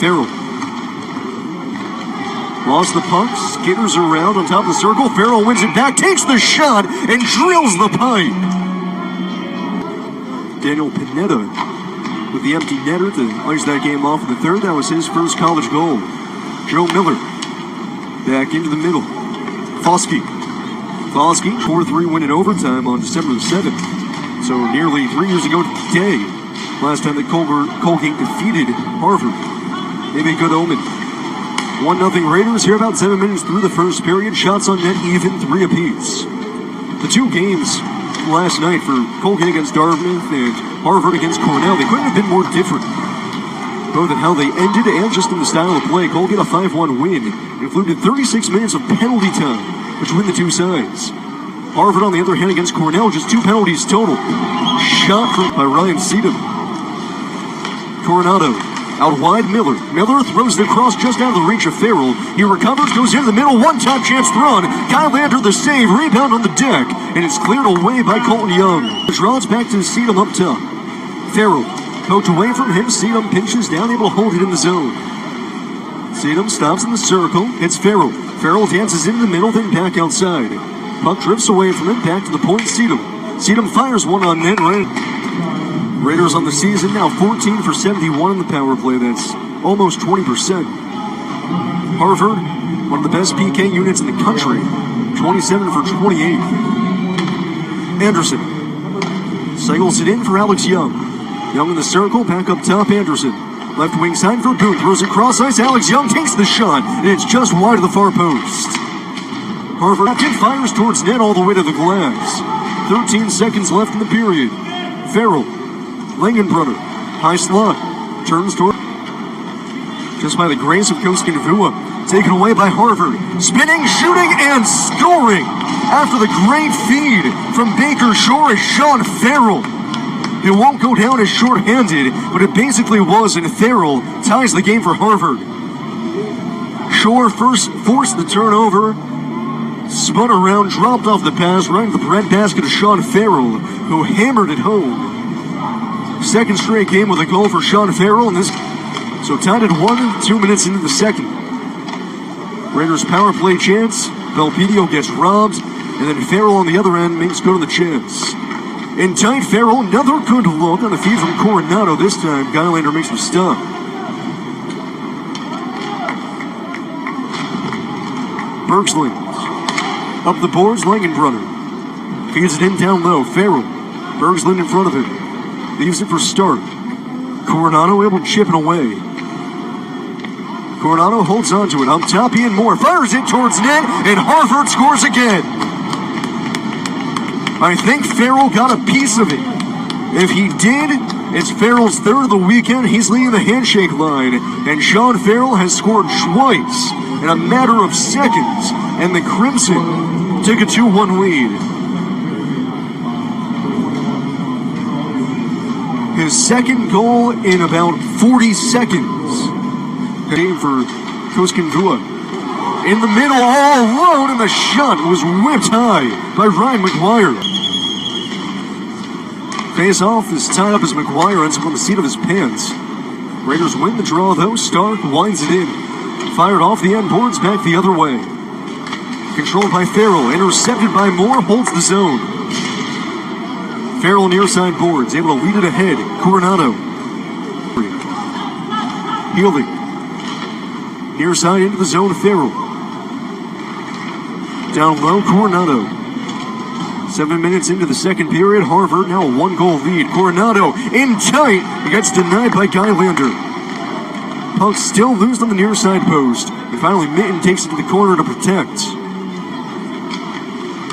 Farrell. Lost the puck, skitters around on top of the circle. Farrell wins it back, takes the shot, and drills the pipe. Daniel Pineda with the empty netter to ice that game off in the third. That was his first college goal. Joe Miller back into the middle. Foskey, 4-3 win in overtime on December the 7th. So nearly 3 years ago today, last time that Colgate defeated Harvard. Maybe a good omen. 1-0 Raiders here about 7 minutes through the first period. Shots on net even, 3 apiece. The two games last night for Colgate against Dartmouth and Harvard against Cornell, they couldn't have been more different. Both in how they ended and just in the style of play. Colgate a 5-1 win included 36 minutes of penalty time between the two sides. Harvard, on the other hand, against Cornell, just 2 penalties total. Shot by Ryan Seedham. Coronado out wide, Miller. Miller throws the cross just out of the reach of Farrell. He recovers, goes into the middle, one-time chance thrown. Kylander the save, rebound on the deck, and it's cleared away by Colton Young. Draws back to Seedham up top. Farrell poked away from him. Seedham pinches down, able to hold it in the zone. Seedham stops in the circle. It's Farrell. Farrell dances into the middle, then back outside. Puck drifts away from him, back to the point, Seedham. Seedham fires one on net, right. Raiders on the season now 14 for 71 in the power play. That's almost 20%. Harvard, one of the best PK units in the country, 27 for 28. Anderson cycles it in for Alex Young. Young in the circle, back up top, Anderson. Left wing side for Boone, throws it cross ice. Alex Young takes the shot, and it's just wide of the far post. Harvard fires towards net all the way to the glass. 13 seconds left in the period. Farrell. Langenbrunner, high slot, turns toward, just by the grace of Koskinvua, taken away by Harvard, spinning, shooting, and scoring after the great feed from Baker Shore is Sean Farrell. It won't go down as shorthanded, but it basically was, and Farrell ties the game for Harvard. Shore first forced the turnover, spun around, dropped off the pass right into the breadbasket of Sean Farrell, who hammered it home. Second straight game with a goal for Sean Farrell, and this so tied at 1, 2 minutes into the second. Raiders power play chance. Belpedio gets robbed, and then Farrell on the other end makes good on the chance. In tight, Farrell, another good look on the feed from Coronado. This time, Kylander makes the stop. Bergsland up the boards, Langenbrunner feeds it in down low. Farrell, Bergsland in front of him. Leaves it for Stark. Coronado able to chip it away. Coronado holds on to it. Up top, Ian Moore fires it towards net, and Harvard scores again. I think Farrell got a piece of it. If he did, it's Farrell's third of the weekend. He's leading the handshake line, and Sean Farrell has scored twice in a matter of seconds, and the Crimson took a 2-1 lead. His second goal in about 40 seconds. Game for Koskinvua. In the middle, all alone, and the shot was whipped high by Ryan McGuire. Face-off is tied up as McGuire ends up on the seat of his pants. Raiders win the draw, though. Stark winds it in. Fired off the end boards, back the other way. Controlled by Farrell, intercepted by Moore, holds the zone. Farrell near side boards, able to lead it ahead. Coronado. Healy. Near side into the zone, Farrell. Down low, Coronado. 7 minutes into the second period, Harvard now a 1-goal lead. Coronado in tight, he gets denied by Kylander. Puck still loose on the near side post. And finally, Mitten takes it to the corner to protect.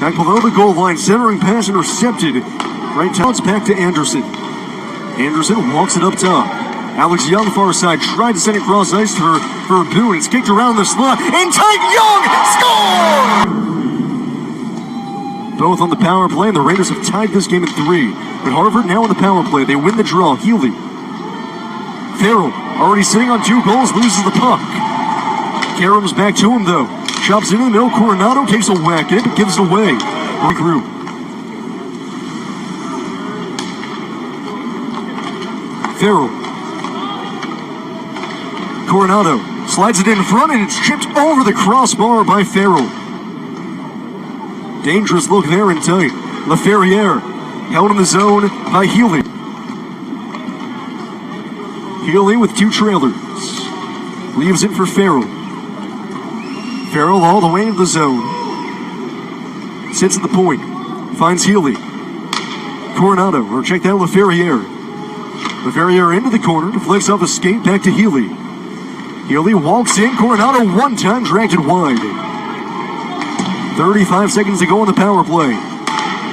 Back below the goal line, centering pass intercepted. Right now it's back to Anderson. Anderson walks it up top. Alex Young far side tried to send it cross ice for Boone. It's kicked around the slot. In tight, Young score! Both on the power play, and the Raiders have tied this game at 3. But Harvard now on the power play. They win the draw. Healy. Farrell already sitting on 2 goals, loses the puck. Karam's back to him though. Chops into the middle. Coronado takes a whack at it, but gives it away. Regroup. Farrell. Coronado slides it in front, and it's chipped over the crossbar by Farrell. Dangerous look there and tight. LaFerriere held in the zone by Healy. Healy with two trailers. Leaves it for Farrell. Farrell all the way into the zone. Sits at the point. Finds Healy. Coronado, or check that, LaFerriere. LaFerriere into the corner, deflects off a skate back to Healy. Healy walks in, Coronado one time dragged it wide. 35 seconds to go on the power play.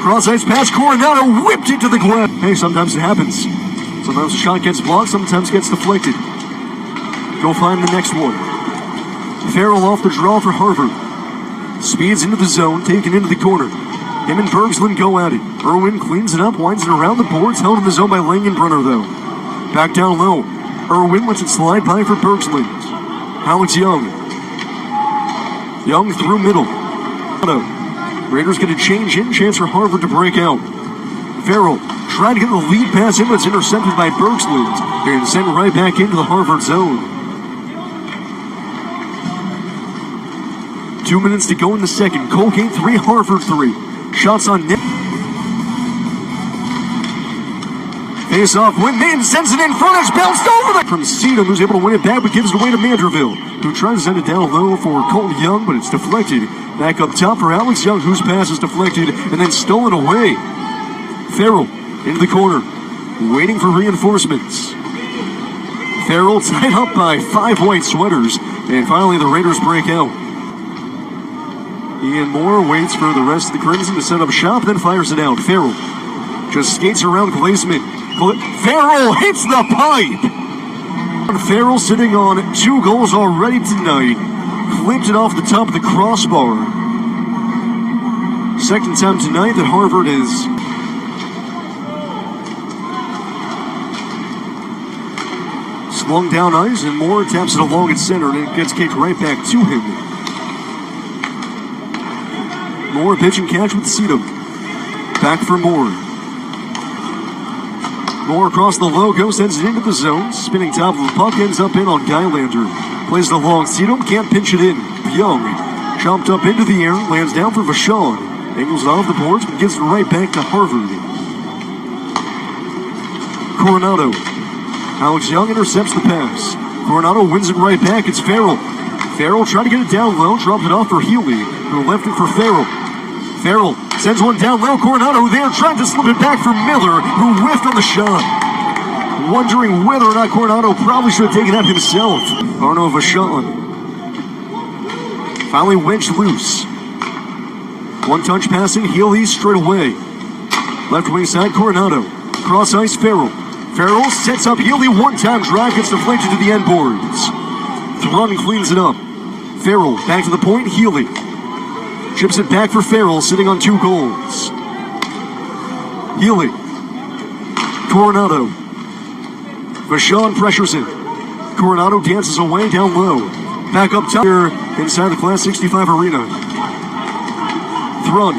Cross-ice pass, Coronado whipped it to the glass. Hey, sometimes it happens. Sometimes the shot gets blocked, sometimes gets deflected. Go find the next one. Farrell off the draw for Harvard. Speeds into the zone, taken into the corner. Him and Bergsland go at it. Irwin cleans it up, winds it around the boards, held in the zone by Langenbrunner though. Back down low. Irwin lets it slide by for Bergsland. Alex Young. Young through middle. Raiders get a change in, chance for Harvard to break out. Farrell trying to get the lead pass in, but it's intercepted by Bergsland and sent right back into the Harvard zone. 2 minutes to go in the second. Colgate 3, Harvard 3. Shots on net. Face off, Windman sends it in front, it's bounced over from Sedum, who's able to win it back, but gives it away to Manderville, who tries to send it down low for Colton Young, but it's deflected. Back up top for Alex Young, whose pass is deflected and then stolen away. Farrell into the corner, waiting for reinforcements. Farrell tied up by 5 white sweaters, and finally the Raiders break out. Ian Moore waits for the rest of the Crimson to set up shop, then fires it out. Farrell just skates around Glazeman. Farrell hits the pipe! Farrell sitting on 2 goals already tonight. Clipped it off the top of the crossbar. Second time tonight that Harvard is slung down ice, and Moore taps it along at center, and it gets kicked right back to him. Moore pitch and catch with Sedum. Back for Moore. Moore across the logo, sends it into the zone. Spinning top of the puck, ends up in on Gylander. Plays the long Sedum, can't pinch it in. Young chopped up into the air, lands down for Vachon. Angles it off the boards, but gives it right back to Harvard. Coronado. Alex Young intercepts the pass. Coronado wins it right back. It's Farrell. Farrell trying to get it down low, dropped it off for Healy, who left it for Farrell. Farrell sends one down low. Coronado there trying to slip it back for Miller, who whiffed on the shot. Wondering whether or not Coronado probably should have taken that himself. Arno Vachon finally wedged loose. One touch passing, Healy straight away. Left wing side, Coronado. Cross ice, Farrell. Farrell sets up Healy, one-time drive, gets deflected to the end boards. Thrun cleans it up. Farrell back to the point, Healy. Chips it back for Farrell, sitting on 2 goals. Healy. Coronado. Vachon pressures him. Coronado dances away down low. Back up top here inside the Class 65 arena. Thrun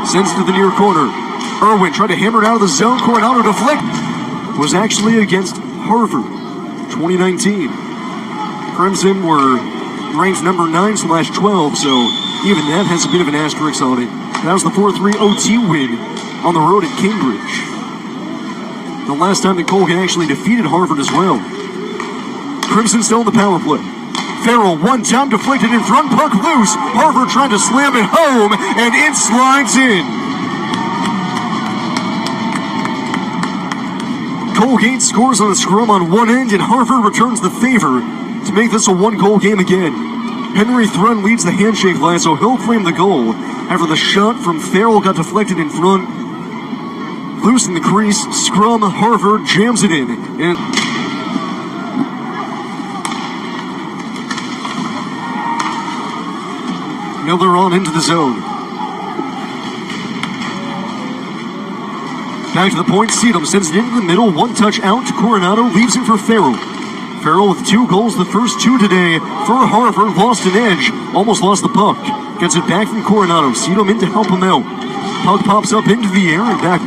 sends it to the near corner. Irwin tried to hammer it out of the zone. Coronado deflect. Was actually against Harvard. 2019. Crimson were ranked number 9/12, so even that has a bit of an asterisk on it. That was the 4-3 OT win on the road at Cambridge. The last time that Colgan actually defeated Harvard as well. Crimson still in the power play. Farrell one time deflected in front, puck loose. Harvard trying to slam it home, and it slides in. Colgate scores on a scrum on one end, and Harvard returns the favor to make this a 1-goal game again. Henry Thrun leads the handshake line, so he'll claim the goal after the shot from Farrell got deflected in front. Loose in the crease, scrum, Harvard jams it in. And Miller on into the zone. Back to the point, Sedum sends it into the middle, one touch out to Coronado, leaves it for Farrell. Farrell with 2 goals, the first 2 today for Harvard, lost an edge, almost lost the puck. Gets it back from Coronado, Sedum in to help him out. Puck pops up into the air and back.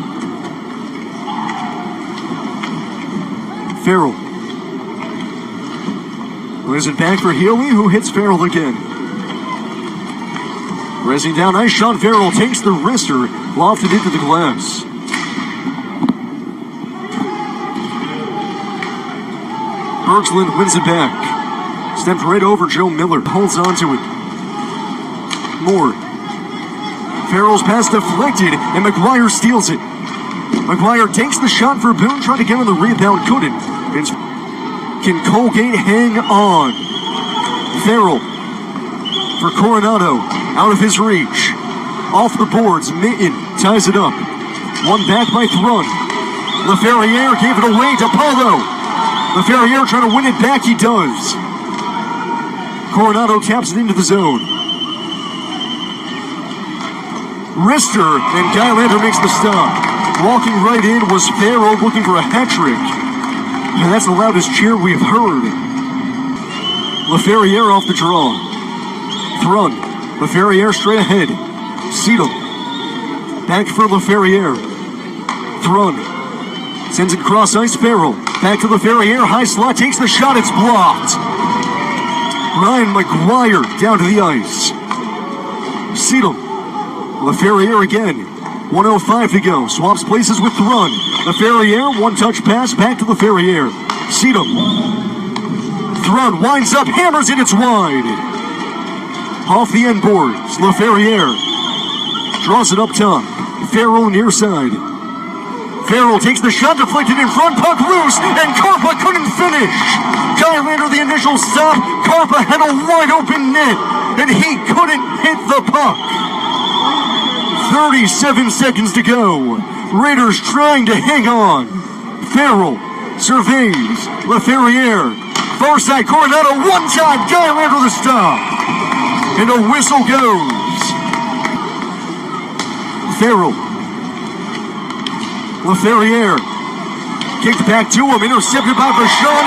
Farrell. Lays it back for Healy, who hits Farrell again. Racing down ice, Sean Farrell takes the wrister, lofted into the glass. Bergsland wins it back. Stepped right over Joe Miller, holds on to it. Moore. Farrell's pass deflected, and McGuire steals it. McGuire takes the shot for Boone, tried to get on the rebound, couldn't. Can Colgate hang on? Farrell for Coronado, out of his reach. Off the boards, Mitten ties it up. One back by Thrun. LaFerriere gave it away to Paulo. LaFerriere trying to win it back, he does. Coronado taps it into the zone. Wrister, and Gylander makes the stop. Walking right in was Farrell, looking for a hat trick. And that's the loudest cheer we've heard. LaFerriere off the draw. Thrun. LaFerriere straight ahead. Seedle. Back for LaFerriere. Thrun. Sends it cross ice. Farrell. Back to LaFerriere. High slot. Takes the shot. It's blocked. Ryan McGuire down to the ice. Seedle. LaFerriere again. 1:05 to go. Swaps places with Thrun. LaFerriere, one-touch pass back to LaFerriere. Seedham. Thrun winds up, hammers it, it's wide. Off the end boards, LaFerriere draws it up top. Farrell near side. Farrell takes the shot, deflected in front, puck loose, and Karpa couldn't finish. Gylander the initial stop. Karpa had a wide open net, and he couldn't hit the puck. 37 seconds to go. Raiders trying to hang on. Farrell surveys. LaFerriere. Far side, Coronado, one time. Gylander the stop. And a whistle goes. Farrell. LaFerriere. Kicked back to him. Intercepted by Vachon.